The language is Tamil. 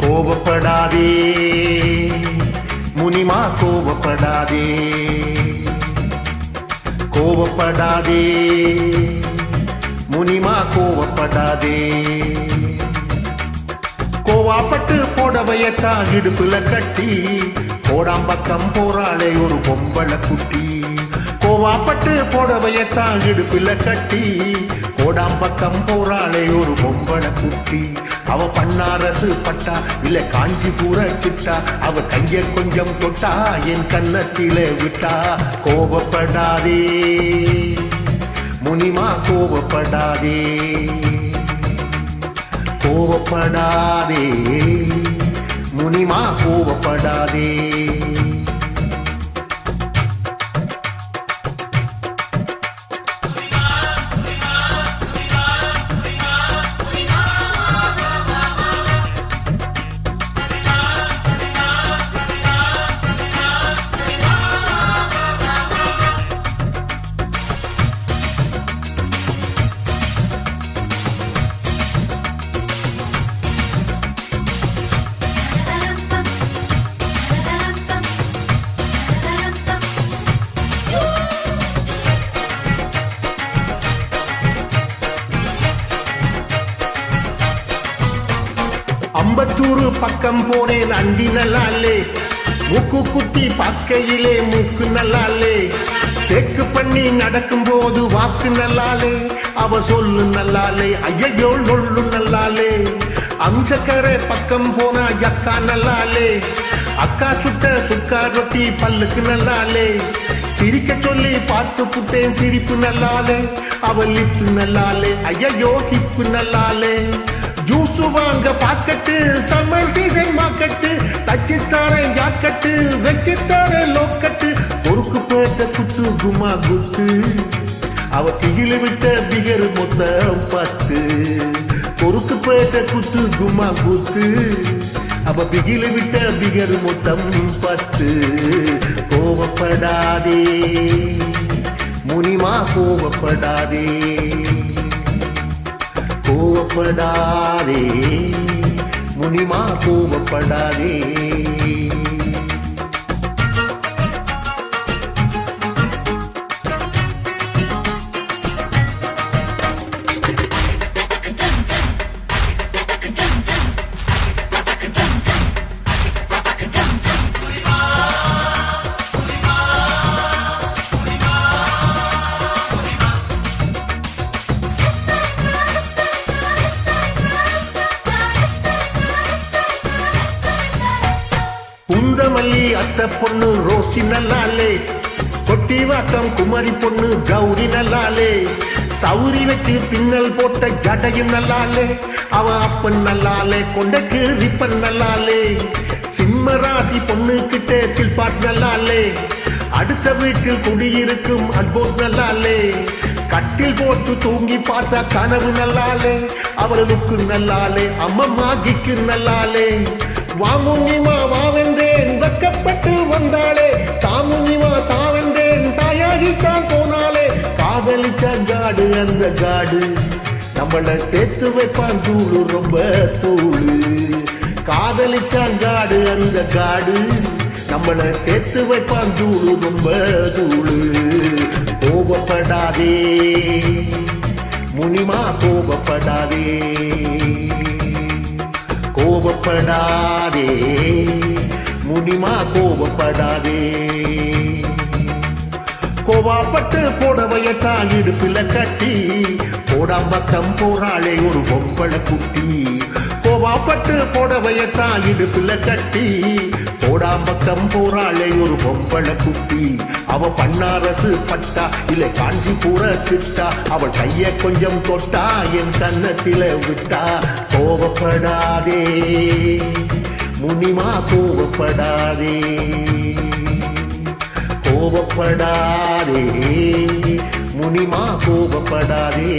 கோபப்படாதே முனிமா, கோபப்படாதே, கோபப்படாதே முனிமா, கோபப்படாதே. கோவாப்பட்டு போடவையத்தான் இடுப்புல கட்டி கோடாம்பக்கம் போறாளே ஒரு பொம்பளை குட்டி. கோவாப்பட்டு போடவையத்தான் இடுப்புல கட்டி கோடாம்பக்கம் போறாளே ஒரு பொம்பளை குட்டி. அவ பன்னாரசு பட்டா இல்ல காஞ்சிபுர கிட்டா, அவ கைய கொஞ்சம் தொட்டா என் கன்னத்தில விட்டா. கோபப்படாதே முனிமா, கோபப்படாதே, கோபப்படாதே முனிமா, கோபப்படாதே. அம்பத்தூரு பக்கம் போனேன் அண்டி நல்லாலே, மூக்கு குத்தி பார்க்கையிலே மூக்கு நல்லாலே, சேக்கு பண்ணி நடக்கும் போது வாக்கு நல்லாலே, அவ சொல்லு நல்லாலே, ஐயோ நொல்லு நல்லாலே. அம்சக்கரை பக்கம் போனா அக்கா நல்லாலே, அக்கா சுட்ட சுக்கா ரொட்டி பல்லுக்கு நல்லாலே, சிரிக்க சொல்லி பார்த்து புட்டேன் சிரிப்பு நல்லாலே, அவள் லிப்பு நல்லாலே, ஐயோ ஹிப்பு நல்லாலே. ஜூஸ் வாங்க பாக்கெட்டு சம்மர் சீசன் மார்க்கெட்டு, தச்சித்தாரன் ஜாக்கெட்டு வச்சித்தாரன் லோக்கெட்டு, பொறுக்கு பேட்ட குத்து குமா குத்து, அவ திகில விட்ட பிகர் மொத்தம் 10. பொறுக்கு பேட்ட குத்து குமா குத்து, அவ பிகில விட்ட பிகர் மொத்தம் 10. கோபப்படாதே முனிமா, கோபப்படாதே, கோபப்படாதே முனிமா, கோபப்படாதே. குந்தமல்லி அத்த பொண்ணு ரோசி நல்லாலே, கொட்டி வாக்கம் குமரி பொண்ணு கௌரி நல்லாலே, சௌரி வச்சு பின்னல் போட்ட ஜடையும் நல்லாலே, அவ அப்பன் நல்லாலே, கொண்டைக்கு ரிப்பன் நல்லாலே. சிம்மராசி பொண்ணு கிட்டே சில்பாட் நல்லாலே, அடுத்த வீட்டில் குடியிருக்கும் அல்போஸ் நல்லாலே, கட்டில் போட்டு தூங்கி பார்த்தா கனவு நல்லாலே, அவளுக்கு நல்லாலே, அம்மம்மா கிக்கு நல்லாலே. வாமுனிமா வாவென்றேன் வெக்கப்பட்டு வந்தாளே, தாமுனிமா தாவென்றேன் தாயாகித்தான் போனாலே. காதலிச்ச காடு அந்த காடு நம்மள சேர்த்து வைப்பான் தூளு ரொம்ப தூளு. காதலிச்ச காடு அந்த காடு நம்மள சேர்த்து வைப்பான் தூளு ரொம்ப தூளு. கோபப்படாதே முனிமா, கோபப்படாதே, கோபப்படாதே முனிமா, கோபப்படாதே. கோவாப்பட்டு போடவையத்தான் இடுப்புல கட்டி கோடாம்பக்கம் போறாளே ஒரு பொம்பளை குட்டி. கோவா பட்டு புடவையத்தான் இடுப்புல கட்டி போடாம்பக்கம் போறாளே ஒரு பொம்பளை குட்டி. அவ பன்னாரசு பட்டா இல்ல காஞ்சிபுர சிட்டா, அவள் கைய கொஞ்சம் தொட்டா என் கன்னத்தில விட்டா. கோவப்படாதே முனிமா கோவப்படாதே, கோவப்படாதே முனிமா கோவப்படாதே.